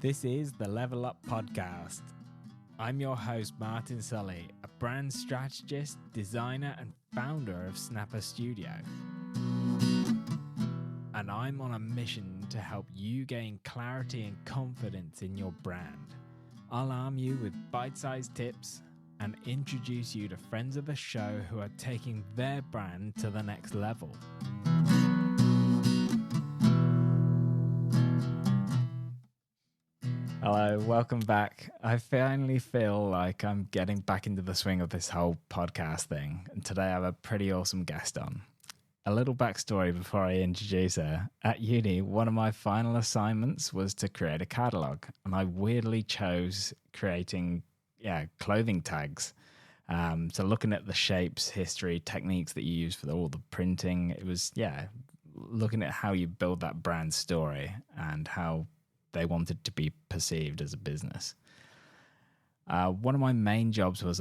This is the Level Up Podcast. I'm your host, Martin Sully, a brand strategist, designer, and founder of Snapper Studio. And I'm on a mission to help you gain clarity and confidence in your brand. I'll arm you with bite-sized tips and introduce you to friends of the show who are taking their brand to the next level. Hello, welcome back. I finally feel like I'm getting back into the swing of this whole podcast thing. And today I have a pretty awesome guest on. A little backstory before I introduce her. At uni, one of my final assignments was to create a catalogue. And I weirdly chose creating clothing tags. So looking at the shapes, history, techniques that you use for all the printing, it was, looking at how you build that brand story and how they wanted to be perceived as a business. One of my main jobs was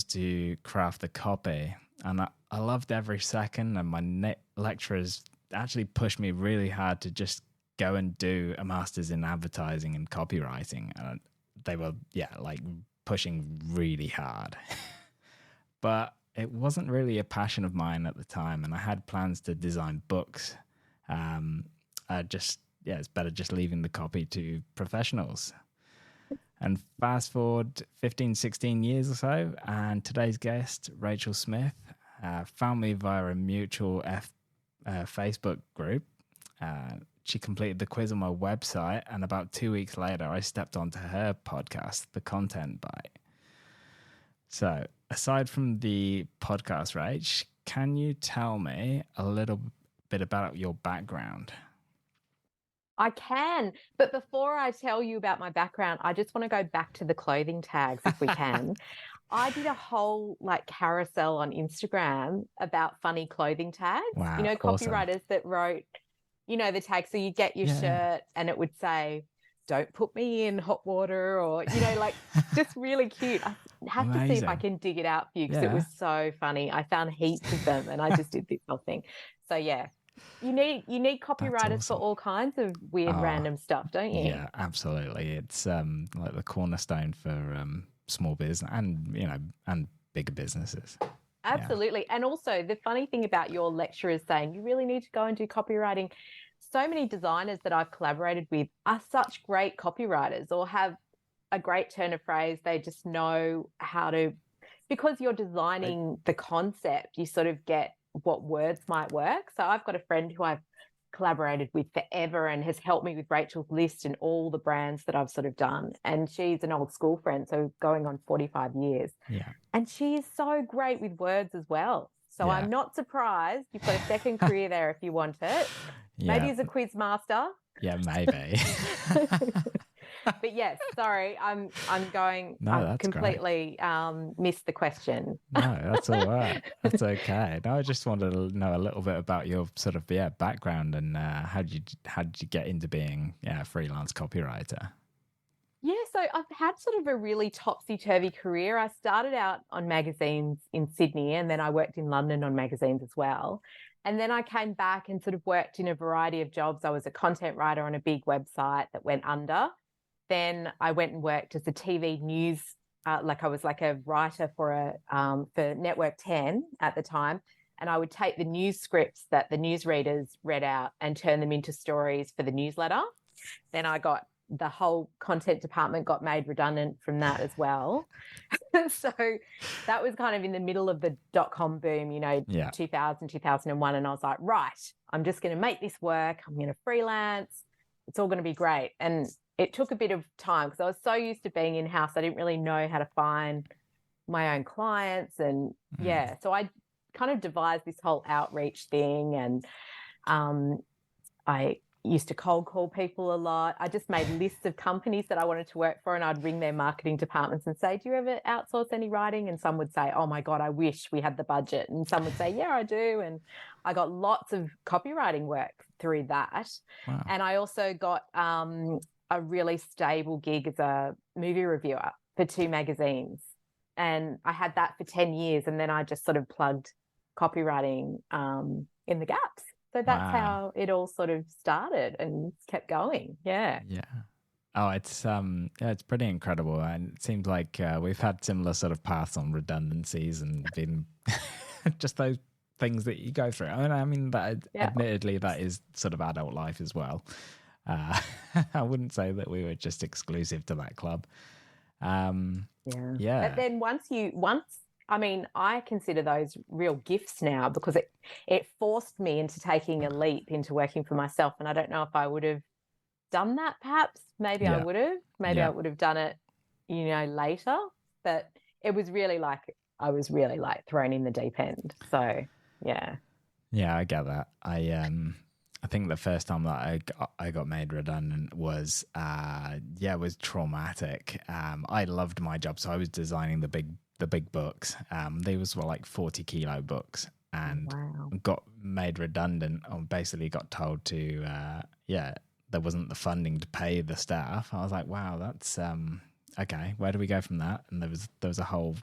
to craft the copy, and I loved every second. And my lecturers actually pushed me really hard to just go and do a master's in advertising and copywriting, and they were pushing really hard. But it wasn't really a passion of mine at the time, and I had plans to design books. It's better just leaving the copy to professionals. And fast forward 15, 16 years or so, and today's guest, Rachel Smith, found me via a mutual Facebook group. She completed the quiz on my website, and about 2 weeks later, I stepped onto her podcast, The Content Bite. So, aside from the podcast, Rach, can you tell me a little bit about your background? I can, but before I tell you about my background, I just want to go back to the clothing tags if we can. I did a whole carousel on Instagram about funny clothing tags. Wow, copywriters that wrote, the tag. So you get your shirt and it would say, "Don't put me in hot water," or, just really cute. I have to see if I can dig it out for you because it was so funny. I found heaps of them and I just did this whole thing. So You need copywriters for all kinds of weird, random stuff, don't you? Yeah, absolutely. It's like the cornerstone for small business and bigger businesses. Absolutely. Yeah. And also the funny thing about your lecturers saying you really need to go and do copywriting, so many designers that I've collaborated with are such great copywriters or have a great turn of phrase. They just know how to, because you're designing the concept, you sort of get what words might work. So I've got a friend who I've collaborated with forever and has helped me with Rachel's List and all the brands that I've sort of done. And she's an old school friend, so going on 45 years. Yeah. And she is so great with words as well. So I'm not surprised. You've got a second career there if you want it. Yeah. Maybe as a quiz master. Yeah, maybe. But yes, sorry, I'm completely missed the question. No, that's all right. That's okay. No, I just wanted to know a little bit about your sort of background and how did you get into being a freelance copywriter? Yeah, so I've had sort of a really topsy-turvy career. I started out on magazines in Sydney and then I worked in London on magazines as well. And then I came back and sort of worked in a variety of jobs. I was a content writer on a big website that went under. Then I went and worked as a TV news, I was like a writer for Network 10 at the time. And I would take the news scripts that the newsreaders read out and turn them into stories for the newsletter. Then the whole content department got made redundant from that as well. So that was kind of in the middle of the dot-com boom, 2000, 2001. And I was like, right, I'm just going to make this work. I'm going to freelance. It's all going to be great. And it took a bit of time because I was so used to being in-house. I didn't really know how to find my own clients. And so I kind of devised this whole outreach thing. And I used to cold call people a lot. I just made lists of companies that I wanted to work for and I'd ring their marketing departments and say, "Do you ever outsource any writing?" And some would say, "Oh my God, I wish we had the budget." And some would say, "Yeah, I do." And I got lots of copywriting work through that. Wow. And I also got a really stable gig as a movie reviewer for 2 magazines. And I had that for 10 years. And then I just sort of plugged copywriting in the gaps. So that's how it all sort of started and kept going. Yeah. Yeah. Oh, yeah, it's pretty incredible, and it seems like we've had similar sort of paths on redundancies and been just those things that you go through. I mean that Yeah. admittedly that is sort of adult life as well. Uh, I wouldn't say that we were just exclusive to that club. Yeah. But Yeah, then I mean, I consider those real gifts now because it forced me into taking a leap into working for myself. And I don't know if I would have done that perhaps. Maybe I yeah, would have. Maybe I yeah, would have done it, later. But it was really like I was really like thrown in the deep end. So yeah. yeah. I get that. I think the first time that I got made redundant was was traumatic. I loved my job, so I was designing the big books. They were like 40-kilo books, and Wow. got made redundant. Or basically got told to there wasn't the funding to pay the staff. I was like, wow, that's okay. Where do we go from that? And there was a whole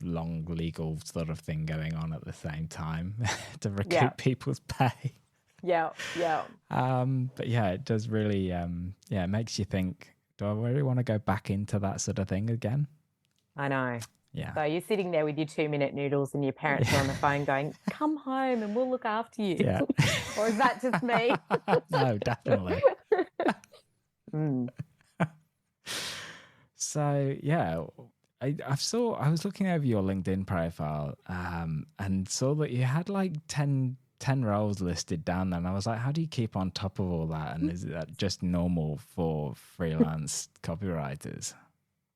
long legal sort of thing going on at the same time to recoup Yeah. people's pay. Yeah. Yeah. But yeah, it does really, it makes you think, do I really want to go back into that sort of thing again? I know. Yeah. So you're sitting there with your 2-minute noodles and your parents are on the phone going, come home and we'll look after you. Yeah. Or is that just me? No, definitely. Mm. So yeah, I was looking over your LinkedIn profile, and saw that you had like 10 roles listed down there. And I was like, how do you keep on top of all that? And is that just normal for freelance copywriters?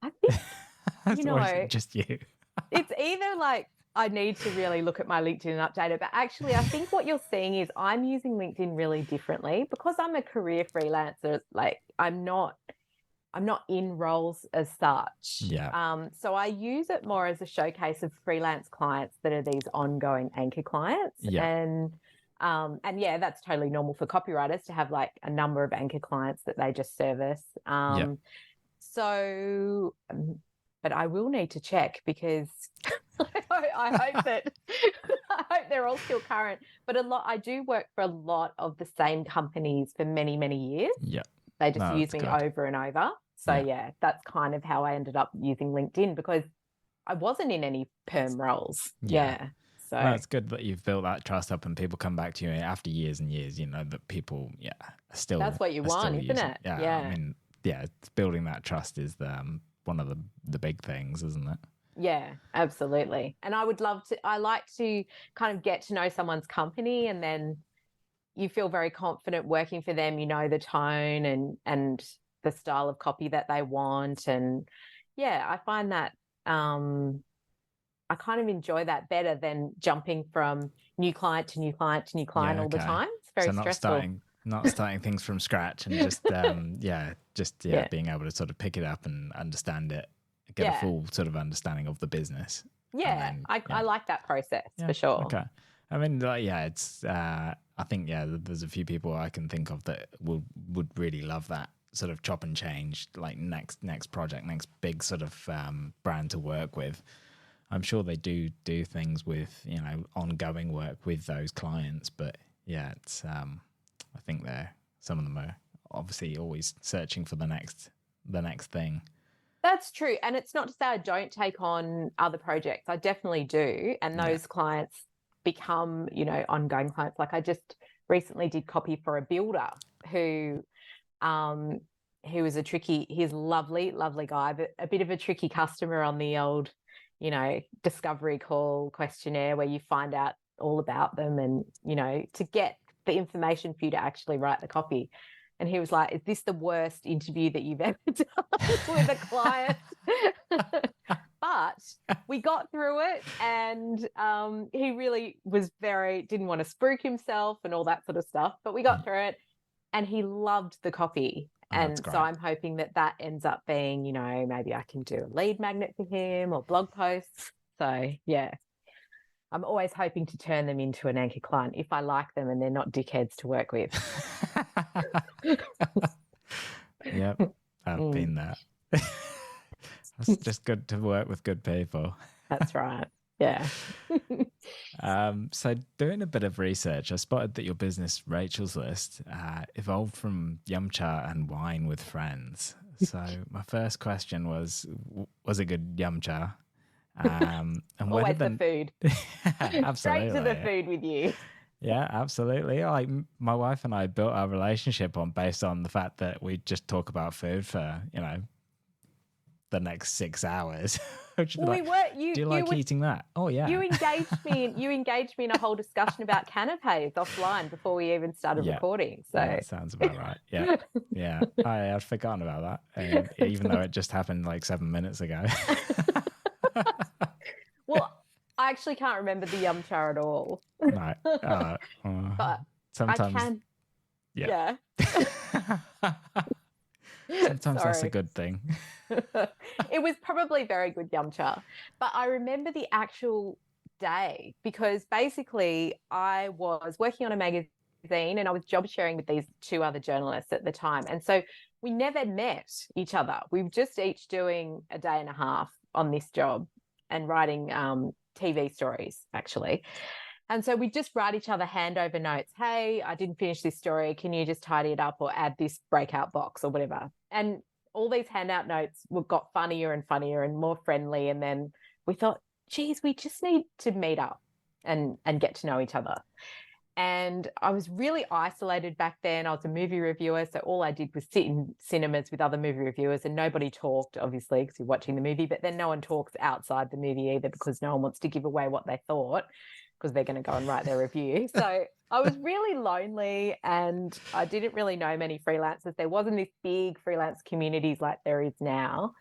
I think, Or is it just you? it's either like I need to really look at my LinkedIn and update it, but actually I think what you're seeing is I'm using LinkedIn really differently because I'm a career freelancer. Like I'm not in roles as such. Yeah. So I use it more as a showcase of freelance clients that are these ongoing anchor clients. Yeah. And yeah, that's totally normal for copywriters to have like a number of anchor clients that they just service. Yeah. So, but I will need to check because I hope that I hope they're all still current. But I do work for a lot of the same companies for many, many years. Yeah. They just No, use me that's good. over and over. So yeah, that's kind of how I ended up using LinkedIn because I wasn't in any perm roles. Yeah. So well, it's good that you've built that trust up and people come back to you after years and years, that people, are still. that's what you are still want, isn't using. it? Yeah. I mean, it's building that trust is one of the big things, isn't it? Yeah, absolutely. And I like to kind of get to know someone's company and then you feel very confident working for them, the tone and the style of copy that they want. And yeah, I find that I kind of enjoy that better than jumping from new client to new client to new client all the time. It's very stressful. Not starting things from scratch and just being able to sort of pick it up and understand it, get a full sort of understanding of the business. Yeah, I like that process for sure. Okay. I mean, it's. I think there's a few people I can think of that would really love that sort of chop and change, like next project, next big sort of brand to work with. I'm sure they do things with ongoing work with those clients, but it's. I think some of them are obviously always searching for the next thing. That's true, and it's not to say I don't take on other projects. I definitely do, and those clients become ongoing clients. Like I just recently did copy for a builder who was he's lovely guy, but a bit of a tricky customer on the old discovery call questionnaire where you find out all about them and to get the information for you to actually write the copy. And he was like, is this the worst interview that you've ever done with a client? But we got through it, and he really was didn't want to spook himself and all that sort of stuff. But we got through it, and he loved the copy. And so I'm hoping that ends up being, maybe I can do a lead magnet for him or blog posts. So, yeah. I'm always hoping to turn them into an anchor client if I like them and they're not dickheads to work with. Yep, I've been there. It's just good to work with good people. That's right. Yeah. So doing a bit of research, I spotted that your business, Rachel's List, evolved from Yum Cha and wine with friends. So my first question was a good yum cha? And where Always did the food. absolutely. Straight to the food with you. Yeah, absolutely. Like my wife and I built our relationship based on the fact that we just talk about food for, the next 6 hours. Which Well, like, we were do you like eating that? Oh yeah. You engaged me in a whole discussion about canapes offline before we even started Yeah. recording. So yeah, that sounds about right. Yeah. Yeah. I'd forgotten about that. And even though it just happened like 7 minutes ago. Well, I actually can't remember the yum cha at all. No. But sometimes I can. Yeah. Sometimes that's a good thing. It was probably very good yum cha. But I remember the actual day because basically I was working on a magazine and I was job sharing with these 2 other journalists at the time. And so we never met each other. We were just each doing a day and a half on this job and writing TV stories, actually. And so we just write each other handover notes. Hey, I didn't finish this story. Can you just tidy it up or add this breakout box or whatever? And all these handout notes got funnier and funnier and more friendly. And then we thought, geez, we just need to meet up and get to know each other. And I was really isolated back then. I was a movie reviewer. So all I did was sit in cinemas with other movie reviewers and nobody talked, obviously, because you're watching the movie. But then no one talks outside the movie either because no one wants to give away what they thought because they're going to go and write their review. So I was really lonely and I didn't really know many freelancers. There wasn't this big freelance communities like there is now.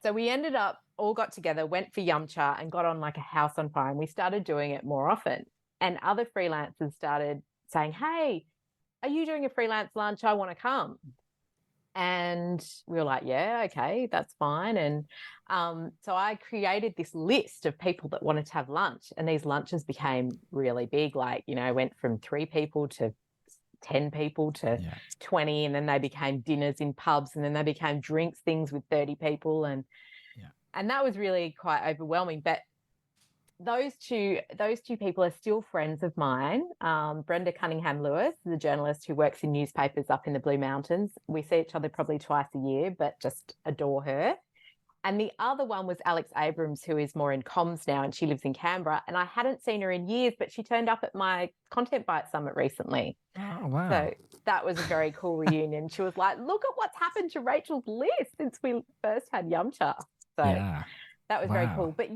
So we ended up all got together, went for yum cha and got on like a house on fire. And we started doing it more often. And other freelancers started saying, hey, are you doing a freelance lunch? I want to come. And we were like, yeah, okay, that's fine. And so I created this list of people that wanted to have lunch. And these lunches became really big, like, went from 3 people to 10 people to 20. And then they became dinners in pubs. And then they became drinks things with 30 people. And that was really quite overwhelming. But those two people are still friends of mine. Brenda Cunningham Lewis, the journalist who works in newspapers up in the Blue Mountains. We see each other probably twice a year, but just adore her. And the other one was Alex Abrams, who is more in comms now, and she lives in Canberra. And I hadn't seen her in years, but she turned up at my Content Bite Summit recently. Oh, wow. So that was a very cool reunion. She was like, look at what's happened to Rachel's list since we first had Yum Cha. So that was very cool. But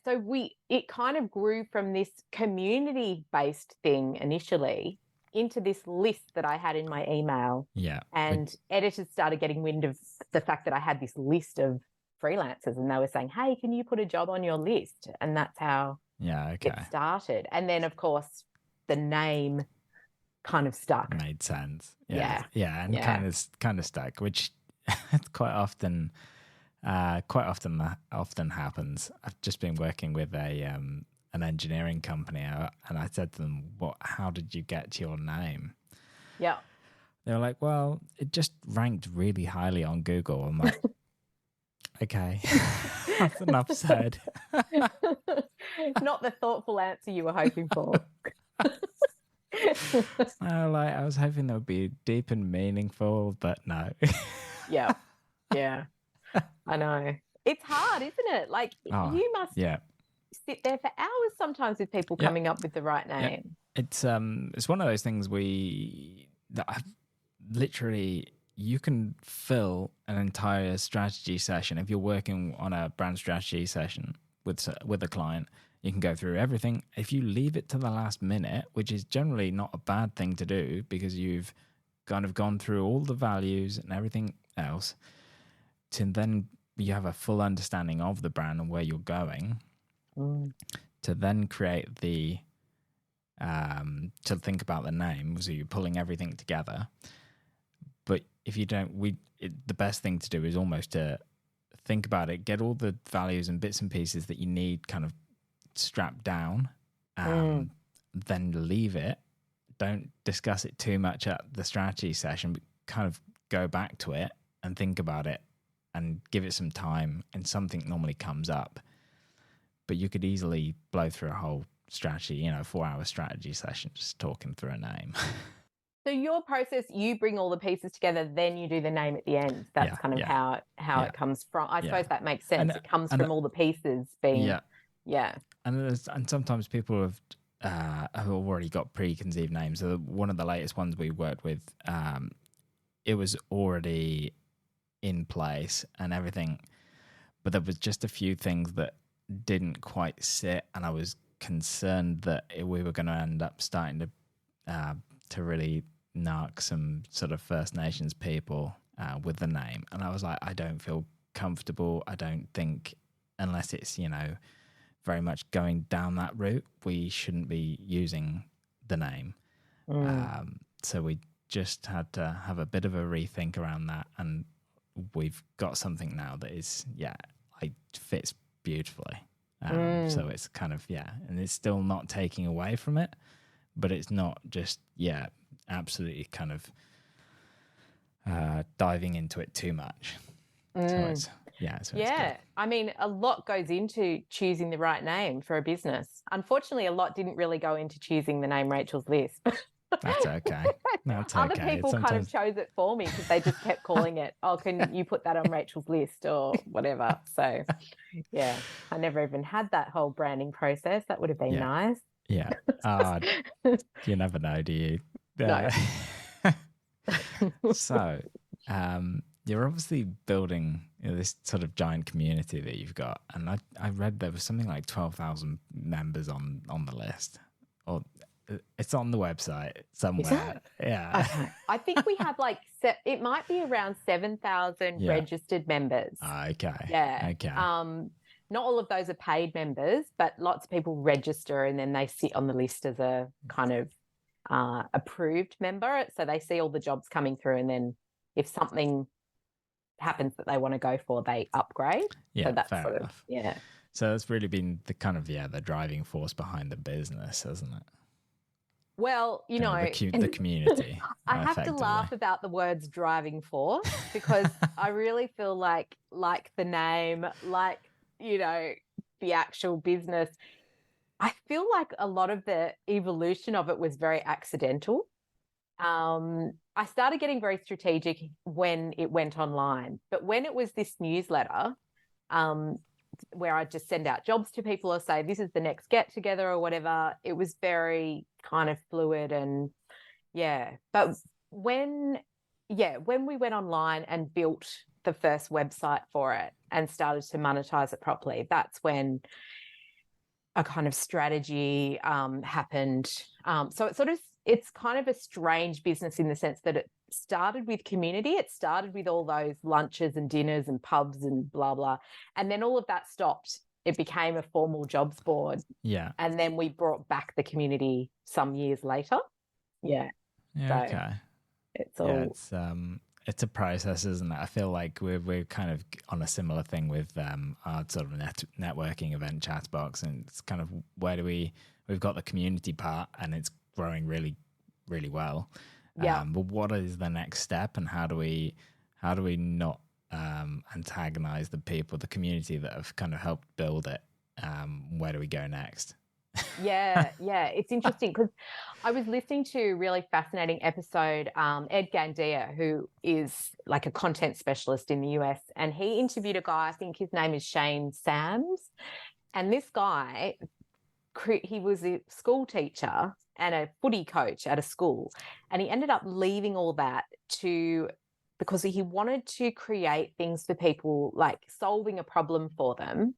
so it kind of grew from this community-based thing initially into this list that I had in my email. Yeah. And editors started getting wind of the fact that I had this list of freelancers and they were saying, hey, can you put a job on your list? And that's how it started. And then, of course, the name kind of stuck. Made sense. Yeah. And kind of stuck, which quite often happens. I've just been working with an engineering company, and I said to them, how did you get to your name? Yeah. They were like, well, it just ranked really highly on Google. I'm like, okay, that's enough said. Not the thoughtful answer you were hoping for. I was hoping that would be deep and meaningful, but no. Yeah. I know. It's hard, isn't it? Like you must sit there for hours sometimes with people coming up with the right name. It's one of those things you can fill an entire strategy session if you're working on a brand strategy session with a client. You can go through everything. If you leave it to the last minute, which is generally not a bad thing to do because you've kind of gone through all the values and everything else, to then you have a full understanding of the brand and where you're going, to then create to think about the name. So you're pulling everything together. But if you don't, the best thing to do is almost to think about it, get all the values and bits and pieces that you need kind of strapped down, then leave it. Don't discuss it too much at the strategy session, but kind of go back to it and think about it and give it some time, and something normally comes up. But you could easily blow through a whole strategy, 4-hour strategy session just talking through a name. So your process, you bring all the pieces together, then you do the name at the end. That's kind of how it comes from. I suppose that makes sense. It comes from all the pieces being, And sometimes people have already got preconceived names. So one of the latest ones we worked with, it was already in place and everything, but there was just a few things that didn't quite sit, and I was concerned that we were going to end up starting to really narc some sort of First Nations people with the name. And I was like, I don't feel comfortable. I don't think, unless it's, very much going down that route, we shouldn't be using the name. So we just had to have a bit of a rethink around that, and we've got something now that is, fits beautifully. So it's kind of, and it's still not taking away from it, but it's not just, absolutely kind of diving into it too much. So it's, it's good. I mean, a lot goes into choosing the right name for a business. Unfortunately, a lot didn't really go into choosing the name Rachel's List. That's okay. Other people kind of chose it for me because they just kept calling it, oh, can you put that on Rachel's List or whatever? So, I never even had that whole branding process. That would have been nice. Yeah. You never know, do you? No. So, you're obviously building this sort of giant community that you've got. And I read there was something like 12,000 members on the list. Or it's on the website somewhere. Yeah. Okay. I think we have it might be around 7,000 registered members. Okay. Yeah. Okay. Not all of those are paid members, but lots of people register and then they sit on the list as a kind of approved member. So they see all the jobs coming through, and then if something happens that they want to go for, they upgrade. Yeah, so that's fair sort enough. Of, So it's really been the kind of, the driving force behind the business, hasn't it? Well, the community. I have to laugh about the words driving force because I really feel like the name, the actual business, I feel like a lot of the evolution of it was very accidental. I started getting very strategic when it went online, but when it was this newsletter, where I just send out jobs to people or say, this is the next get together or whatever, it was very kind of fluid and But when we went online and built the first website for it and started to monetize it properly, that's when a kind of strategy happened. So it's kind of a strange business in the sense that it started with community. It started with all those lunches and dinners and pubs and blah, blah. And then all of that stopped. It became a formal jobs board. Yeah. And then we brought back the community some years later. Yeah. Yeah, so okay. It's all... it's a process, isn't it? I feel like we're kind of on a similar thing with our sort of networking event chat box, and it's kind of we've got the community part and it's growing really, really well. Yeah. But what is the next step, and how do we not antagonize the people, the community that have kind of helped build it? Where do we go next? Yeah. It's interesting because I was listening to a really fascinating episode, Ed Gandia, who is like a content specialist in the US, and he interviewed a guy, I think his name is Shane Sams. And this guy, he was a school teacher and a footy coach at a school, and he ended up leaving all that because he wanted to create things for people, like solving a problem for them.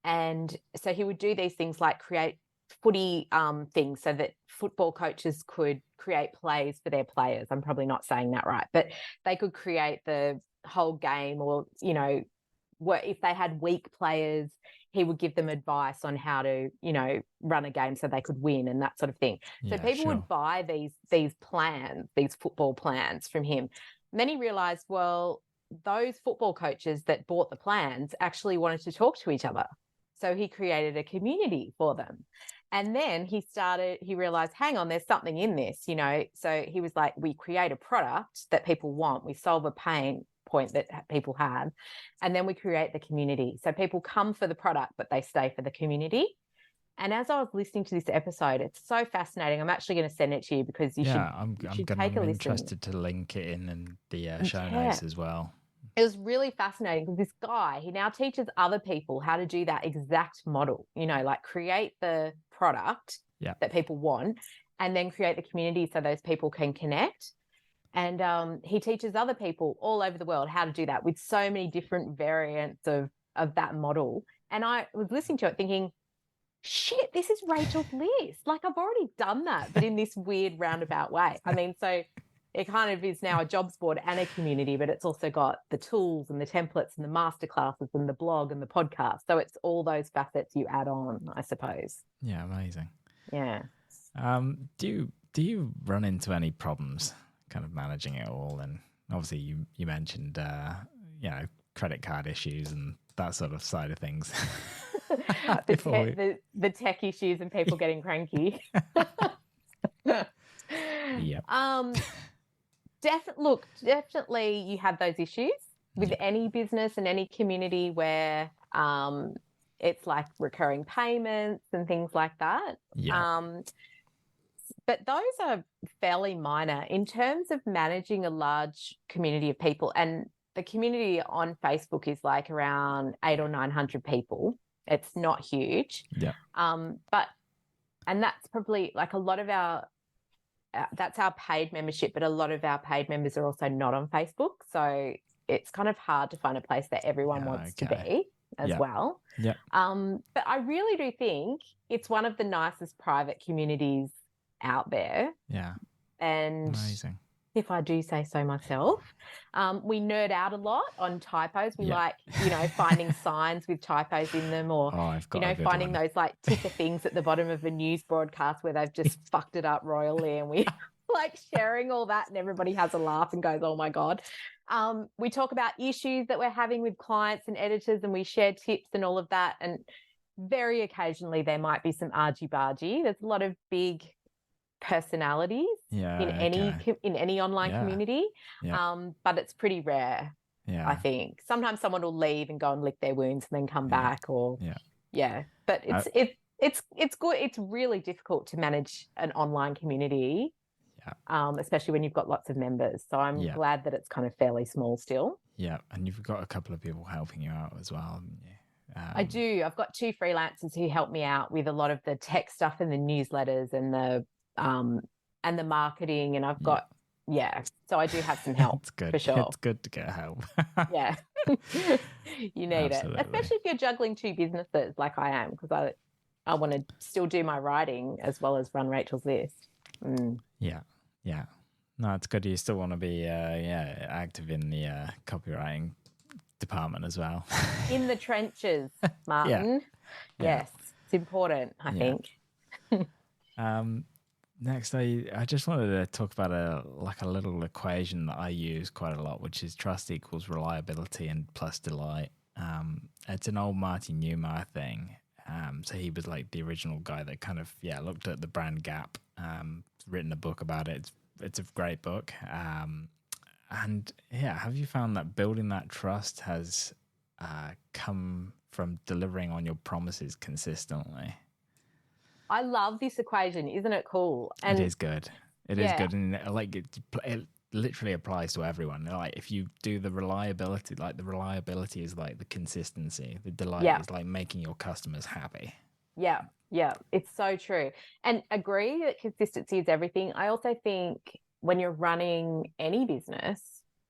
And so he would do these things like create footy things so that football coaches could create plays for their players. I'm probably not saying that right, but they could create the whole game, or, if they had weak players, he would give them advice on how to, run a game so they could win and that sort of thing. So people would buy these plans, these football plans from him. And then he realized, well, those football coaches that bought the plans actually wanted to talk to each other. So he created a community for them. And then he realized, hang on, there's something in this, So he was like, we create a product that people want. We solve a pain point that people have. And then we create the community. So people come for the product, but they stay for the community. And as I was listening to this episode, it's so fascinating. I'm actually going to send it to you because you I'm should take a listen. interested to link it in the show notes as well. It was really fascinating because this guy, he now teaches other people how to do that exact model, like create the product that people want and then create the community so those people can connect. And he teaches other people all over the world how to do that with so many different variants of that model. And I was listening to it thinking, shit, this is Rachel's list. Like, I've already done that, but in this weird roundabout way. I mean, so it kind of is now a jobs board and a community, but it's also got the tools and the templates and the masterclasses and the blog and the podcast. So it's all those facets you add on, I suppose. Yeah, amazing. Yeah. Do you run into any problems kind of managing it all? And obviously you mentioned credit card issues and that sort of side of things. the tech issues and people getting cranky. Yep. Definitely you have those issues with any business and any community where it's like recurring payments and things like that. Yeah. But those are fairly minor in terms of managing a large community of people. And the community on Facebook is like around 800 or 900 people. It's not huge. Yeah. And that's probably like a lot of our that's our paid membership, but a lot of our paid members are also not on Facebook. So it's kind of hard to find a place that everyone wants to be as well. Yeah. But I really do think it's one of the nicest private communities out there. Yeah. And amazing. If I do say so myself, we nerd out a lot on typos. We like, finding signs with typos in them or, finding those like ticker things at the bottom of a news broadcast where they've just fucked it up royally, and we like sharing all that and everybody has a laugh and goes, oh my God. We talk about issues that we're having with clients and editors and we share tips and all of that. And very occasionally there might be some argy-bargy. There's a lot of big personalities in any online community, but it's pretty rare. I think sometimes someone will leave and go and lick their wounds and then come back, or but it's good. It's really difficult to manage an online community, especially when you've got lots of members. So I'm glad that it's kind of fairly small still. And you've got a couple of people helping you out as well, haven't you? I do. I've got 2 freelancers who help me out with a lot of the tech stuff and the newsletters and the marketing, and I've got so I do have some help. It's good. For sure. It's good to get help. Yeah. You need it, especially if you're juggling 2 businesses like I am, because I want to still do my writing as well as run Rachel's List. Yeah. No, it's good. You still want to be active in the copywriting department as well. In the trenches, Martin. Yes, it's important, I think. Next, I just wanted to talk about a little equation that I use quite a lot, which is trust equals reliability and plus delight. It's an old Martin Neumeier thing. So he was like the original guy that kind of looked at the brand gap, written a book about it. It's a great book. And have you found that building that trust has come from delivering on your promises consistently? I love this equation. Isn't it cool? And it is good. It is good. And it literally applies to everyone. Like if you do the reliability, like the reliability is like the consistency. The delight is like making your customers happy. Yeah. It's so true. And agree that consistency is everything. I also think when you're running any business,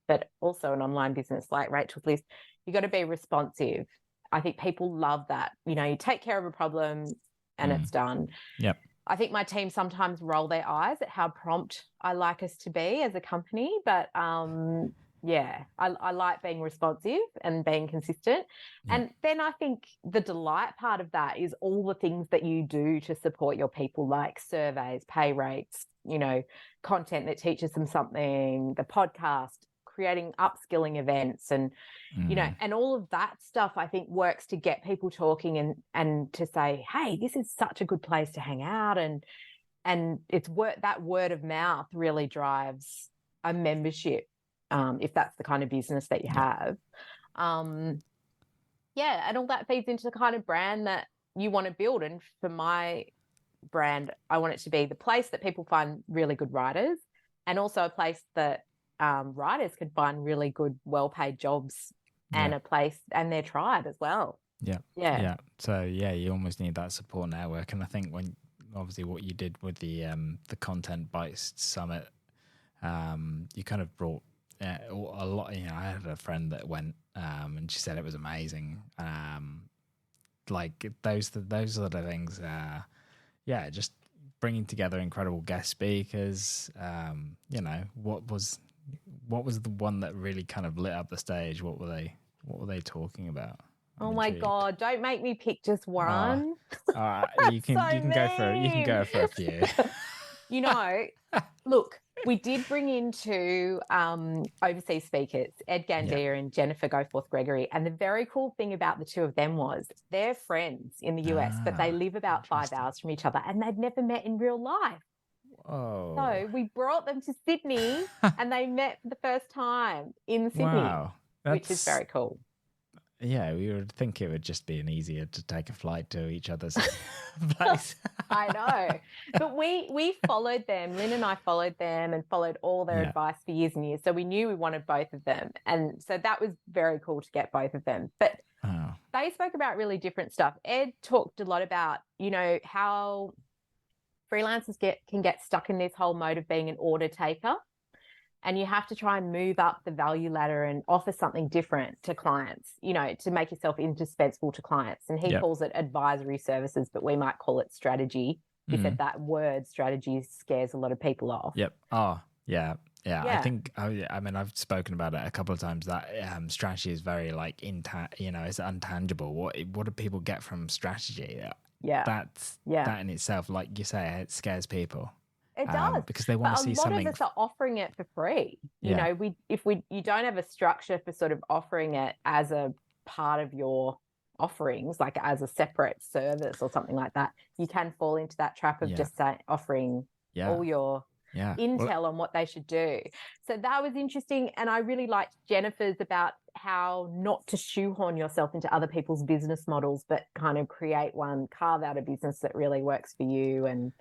but also an online business like Rachel's List, you got to be responsive. I think people love that. You take care of a problem and it's done. Yep. I think my team sometimes roll their eyes at how prompt I like us to be as a company, but I like being responsive and being consistent. Yeah. And then I think the delight part of that is all the things that you do to support your people, like surveys, pay rates, content that teaches them something, the podcast, creating upskilling events and, and all of that stuff, I think works to get people talking and to say, hey, this is such a good place to hang out. And it's that word of mouth really drives a membership, if that's the kind of business that you have. And all that feeds into the kind of brand that you want to build. And for my brand, I want it to be the place that people find really good writers, and also a place that writers can find really good, well-paid jobs, and a place and their tribe as well. Yeah. So you almost need that support network, and I think when obviously what you did with the Content Bites Summit, you kind of brought a lot. You know, I had a friend that went, and she said it was amazing. Like those sort of things. Just bringing together incredible guest speakers. You know, what was the one that really kind of lit up the stage? What were they talking about? Oh my God, don't make me pick just one. You can go for a few. You know, look, we did bring in two overseas speakers, Ed Gandia and Jennifer Goforth Gregory. And the very cool thing about the two of them was they're friends in the US, but they live about 5 hours from each other, and they'd never met in real life. Oh. So we brought them to Sydney and they met for the first time in Sydney, wow. which is very cool. Yeah, we would think it would just be easier to take a flight to each other's place. I know. But we followed them. Lynn and I followed them and followed all their advice for years and years. So we knew we wanted both of them. And so that was very cool to get both of them. But they spoke about really different stuff. Ed talked a lot about, you know, how freelancers can get stuck in this whole mode of being an order taker. And you have to try and move up the value ladder and offer something different to clients, you know, to make yourself indispensable to clients. And he calls it advisory services, but we might call it strategy. He said that word strategy scares a lot of people off. Yep. Oh, yeah. Yeah. I think, I mean, I've spoken about it a couple of times that strategy is very like, it's untangible. What do people get from strategy? Yeah. That in itself, like you say, it scares people. It does, because they want to see something. A lot of us are offering it for free. You know, you don't have a structure for sort of offering it as a part of your offerings, like as a separate service or something like that. You can fall into that trap of just offering all your intel on what they should do. So that was interesting, and I really liked Jennifer's about how not to shoehorn yourself into other people's business models, but kind of carve out a business that really works for you. And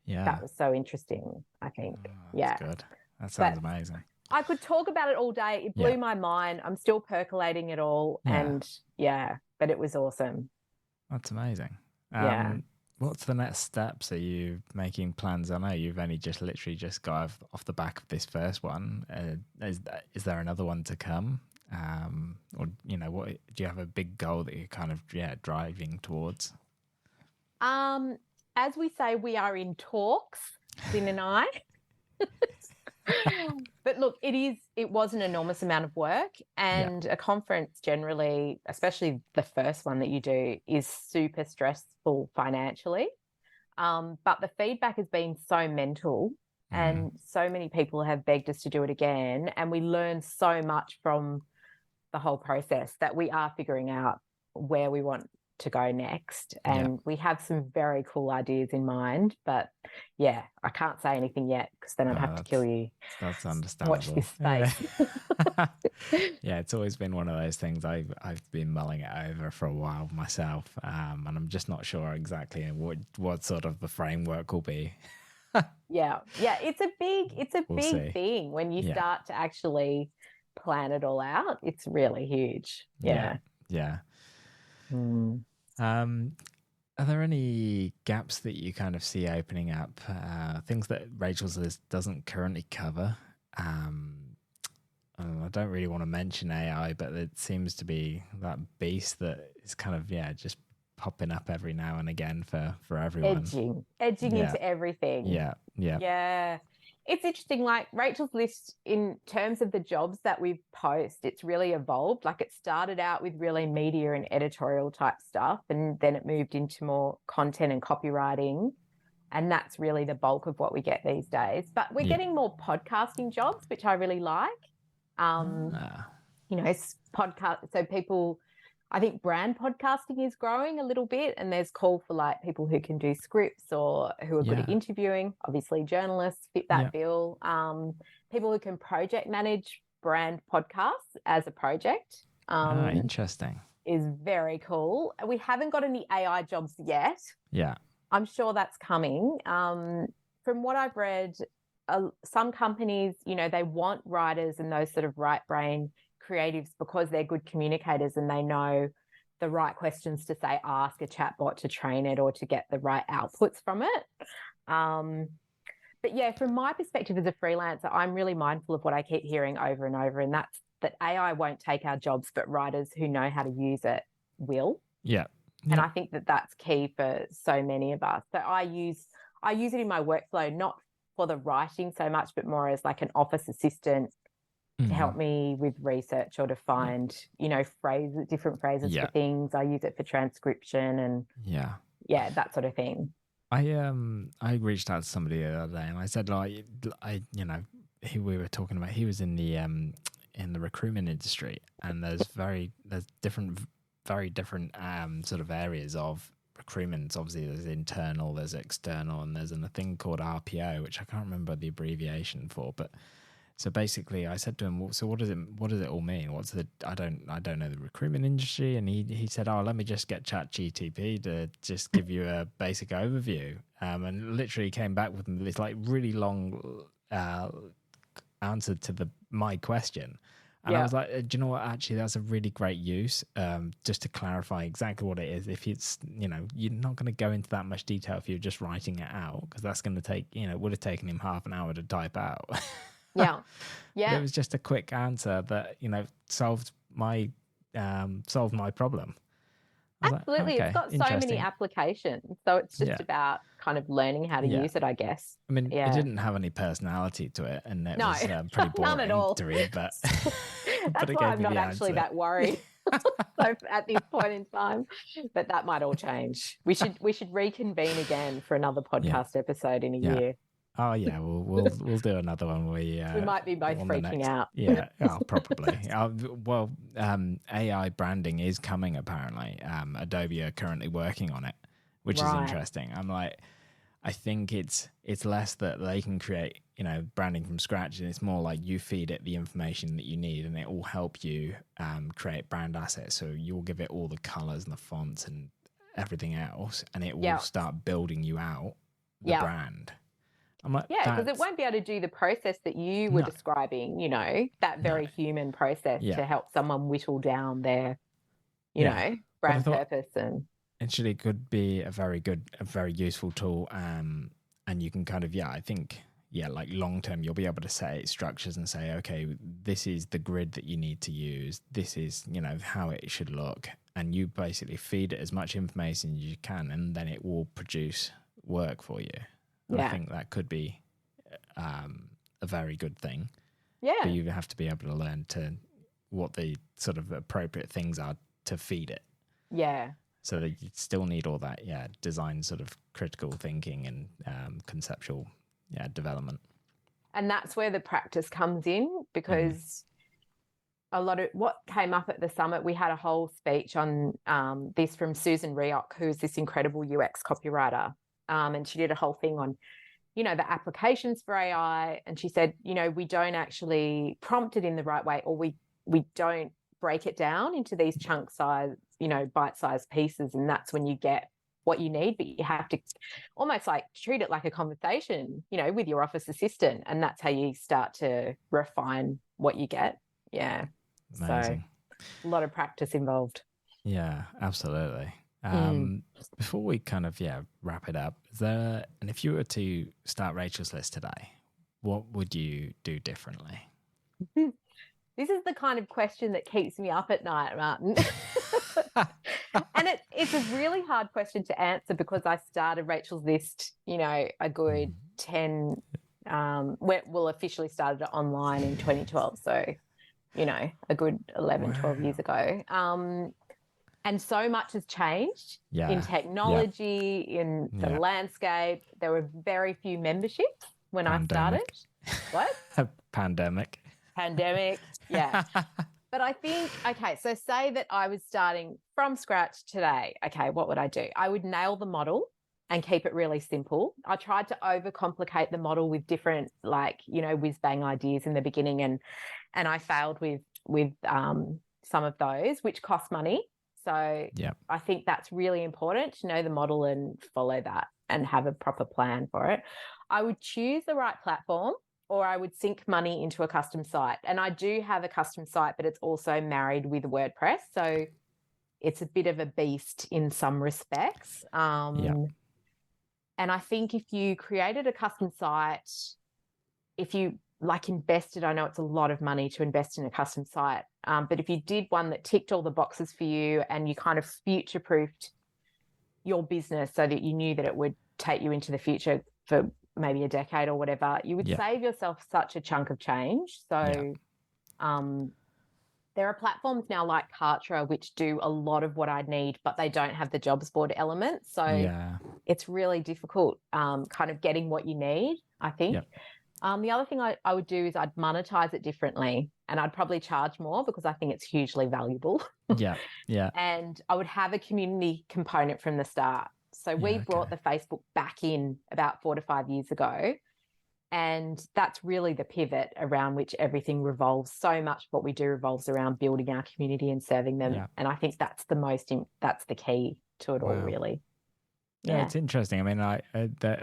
that was so interesting, I think. That's good. That sounds amazing. I could talk about it all day. It blew my mind. I'm still percolating it all. And but it was awesome. That's amazing. What's the next steps? Are you making plans? I know you've only literally just got off the back of this first one. Is there another one to come? Or, you know, what do you have a big goal that you're kind of driving towards? As we say, we are in talks, Lynn and I. But look, it was an enormous amount of work, and a conference generally, especially the first one that you do, is super stressful financially. But the feedback has been so mental, and so many people have begged us to do it again. And we learned so much from the whole process that we are figuring out where we want to go next, and we have some very cool ideas in mind, but I can't say anything yet because then I'd have to kill you. That's understandable. Watch this space. It's always been one of those things. I've been mulling it over for a while myself, and I'm just not sure exactly what sort of the framework will be. It's a big thing when you start to actually plan it all out. It's really huge. Are there any gaps that you kind of see opening up, things that Rachel's List doesn't currently cover? I don't really want to mention AI, but it seems to be that beast that is kind of just popping up every now and again for everyone. Edging into everything. Yeah. It's interesting, like Rachel's List, in terms of the jobs that we post, it's really evolved. Like, it started out with really media and editorial type stuff, and then it moved into more content and copywriting. And that's really the bulk of what we get these days. But we're getting more podcasting jobs, which I really like. You know, podcast. So people, I think brand podcasting is growing a little bit, and there's call for like people who can do scripts or who are good at interviewing. Obviously, journalists fit that bill. People who can project manage brand podcasts as a project. Interesting. is very cool. We haven't got any AI jobs yet. Yeah. I'm sure that's coming. From what I've read, some companies, you know, they want writers and those sort of right brain creatives because they're good communicators and they know the right questions to say, ask a chatbot to train it or to get the right outputs from it. But yeah, from my perspective as a freelancer, I'm really mindful of what I keep hearing over and over, and that's that AI won't take our jobs, but writers who know how to use it will. Yeah. And I think that that's key for so many of us. So I use it in my workflow, not for the writing so much, but more as like an office assistant to help me with research or to find, you know, different phrases for things. I use it for transcription and that sort of thing. I reached out to somebody the other day and I said, like, we were talking about, he was in the recruitment industry, and there's very different sort of areas of recruitment. Obviously there's internal, there's external, and there's a thing called RPO, which I can't remember the abbreviation for, but so basically I said to him, so what does it all mean? I don't know the recruitment industry. And he said, oh, let me just get ChatGPT to just give you a basic overview. And literally came back with this like really long answer to my question. And I was like, do you know what? Actually, that's a really great use. Just to clarify exactly what it is. If it's, you know, you're not going to go into that much detail if you're just writing it out, because that's going to take, you know, it would have taken him half an hour to type out. Yeah. It was just a quick answer that, you know, solved my problem. Absolutely. Like, okay, it's got so many applications. So it's just about kind of like how to use it, I guess. I mean, it didn't have any personality to it, and it was pretty boring none at all to read, but that's why I'm not actually that worried. So at this point in time, but that might all change. We should reconvene again for another podcast episode in a year. Oh yeah, we'll do another one. We might be both freaking out. Yeah, probably. AI branding is coming apparently. Adobe are currently working on it, which is interesting. I'm like, I think it's less that they can create, you know, branding from scratch, and it's more like you feed it the information that you need, and it will help you create brand assets. So you'll give it all the colors and the fonts and everything else, and it will start building you out the brand. I'm like, because it won't be able to do the process that you were describing, you know, that very human process to help someone whittle down their, you know, brand purpose. And actually it could be a very useful tool. And you can kind of, I think, like long term, you'll be able to set structures and say, okay, this is the grid that you need to use. This is, you know, how it should look. And you basically feed it as much information as you can, and then it will produce work for you. I think that could be a very good thing. Yeah. But you have to be able to learn what the sort of appropriate things are to feed it. Yeah. So that you still need all that, design sort of critical thinking and conceptual, development. And that's where the practice comes in, because a lot of what came up at the summit, we had a whole speech on this from Susan Rioch, who's this incredible UX copywriter. And she did a whole thing on, you know, the applications for AI. And she said, you know, we don't actually prompt it in the right way, or we don't break it down into these chunk size, you know, bite-sized pieces. And that's when you get what you need, but you have to almost like treat it like a conversation, you know, with your office assistant. And that's how you start to refine what you get. Yeah. Amazing. So a lot of practice involved. Yeah, absolutely. Before we kind of wrap it up, and if you were to start Rachel's List today, what would you do differently? This is the kind of question that keeps me up at night, Martin. And it's a really hard question to answer, because I started Rachel's List, you know, a good 10 we'll officially started it online in 2012, so you know, a good 11 12 years ago. And so much has changed in technology, in the landscape. There were very few memberships when I started. What? Pandemic, yeah. But I think, okay, so say that I was starting from scratch today. Okay, what would I do? I would nail the model and keep it really simple. I tried to overcomplicate the model with different, like, you know, whiz-bang ideas in the beginning, and I failed with some of those, which cost money. So Yeah. I think that's really important to know the model and follow that and have a proper plan for it. I would choose the right platform, or I would sink money into a custom site. And I do have a custom site, but it's also married with WordPress. So it's a bit of a beast in some respects. And I think if you created a custom site, if you like invested, I know it's a lot of money to invest in a custom site, but if you did one that ticked all the boxes for you and you kind of future-proofed your business so that you knew that it would take you into the future for maybe a decade or whatever, you would save yourself such a chunk of change. So there are platforms now like Kartra which do a lot of what I need, but they don't have the jobs board element. So it's really difficult kind of getting what you need, I think. The other thing I would do is I'd monetize it differently, and I'd probably charge more because I think it's hugely valuable. And I would have a community component from the start. So we brought the Facebook back in about 4 to 5 years ago. And that's really the pivot around which everything revolves. So much of what we do revolves around building our community and serving them. And I think that's that's the key to it all, really. Yeah, it's interesting. I mean,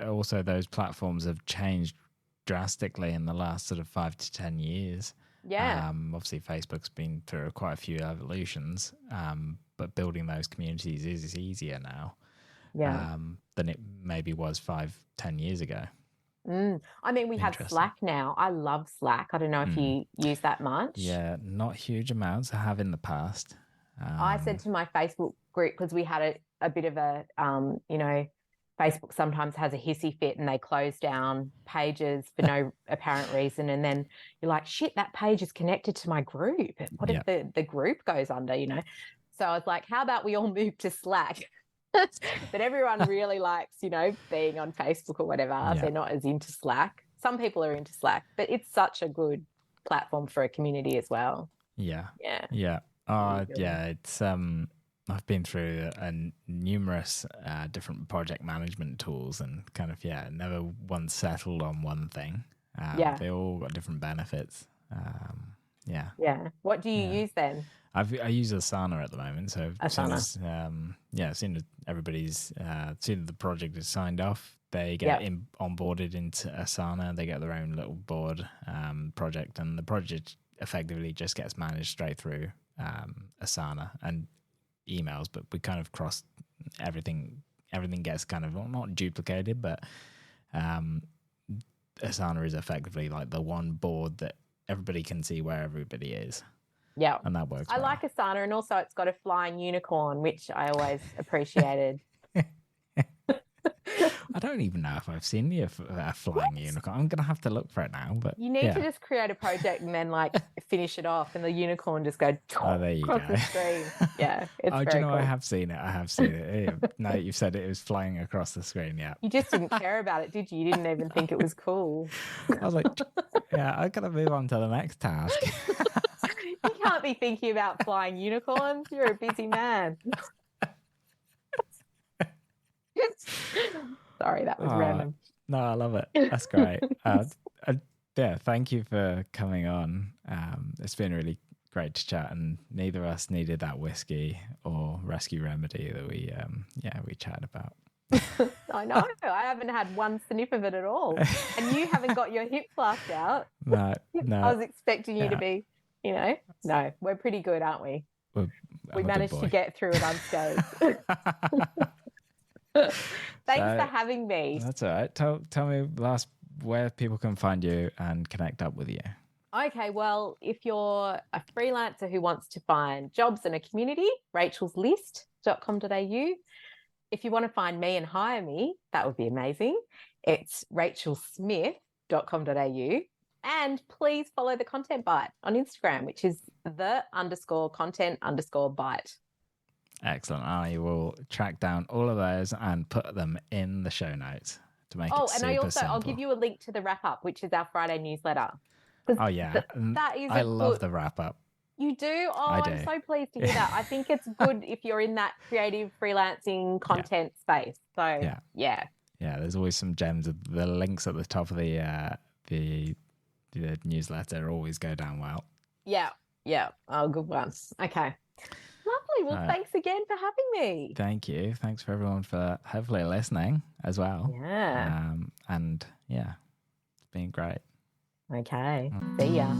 also those platforms have changed drastically in the last sort of 5 to 10 years. Obviously Facebook's been through quite a few evolutions, but building those communities is easier now than it maybe was 5-10 years ago. I mean, we have Slack now. I love Slack. I don't know if you use that much. Yeah, not huge amounts. I have in the past. I said to my Facebook group, because we had a bit of a, Facebook sometimes has a hissy fit and they close down pages for no apparent reason. And then you're like, shit, that page is connected to my group. What if the group goes under, So I was like, how about we all move to Slack? But everyone really likes, being on Facebook or whatever. They're not as into Slack. Some people are into Slack, but it's such a good platform for a community as well. It's I've been through numerous different project management tools and kind of never once settled on one thing. They all got different benefits. What do you use then? I use Asana at the moment. So Asana. As soon as everybody's as soon as the project is signed off, they get onboarded into Asana. They get their own little board project, and the project effectively just gets managed straight through Asana and emails. But we kind of cross everything. Everything gets kind of not duplicated, but Asana is effectively like the one board that everybody can see where everybody is. Yeah. And that works. I like Asana, and also it's got a flying unicorn, which I always appreciated. I don't even know if I've seen a flying unicorn. I'm going to have to look for it now. But you need to just create a project and then finish it off, and the unicorn just goes there you across go. the screen. Yeah, it's very do you know, cool. I have seen it. Now you've said it was flying across the screen, You just didn't care about it, did you? You didn't even think it was cool. I was like, I've got to move on to the next task. You can't be thinking about flying unicorns. You're a busy man. Sorry, that was random. No, I love it. That's great. Thank you for coming on. It's been really great to chat, and neither of us needed that whiskey or rescue remedy that we chatted about. I know. I haven't had one sniff of it at all. And you haven't got your hip flask out. No. I was expecting you to be, No, we're pretty good, aren't we? We managed to get through it unscathed. Thanks for having me. That's all right. Tell me where people can find you and connect up with you. Okay, well, if you're a freelancer who wants to find jobs in a community, rachelslist.com.au. If you want to find me and hire me, that would be amazing. It's rachelsmith.com.au. And please follow the Content Bite on Instagram, which is _content_bite. Excellent. I will track down all of those and put them in the show notes to make it super simple. I'll give you a link to the wrap up, which is our Friday newsletter. Oh yeah, that is. I love the wrap up. You do? Oh, I'm so pleased to hear that. I think it's good if you're in that creative freelancing content space. So yeah. There's always some gems. The links at the top of the newsletter always go down well. Yeah. Oh, good ones. Okay. Lovely. Well, thanks again for having me. Thank you. Thanks for everyone for hopefully listening as well. Yeah. And yeah, it's been great. Okay. See ya.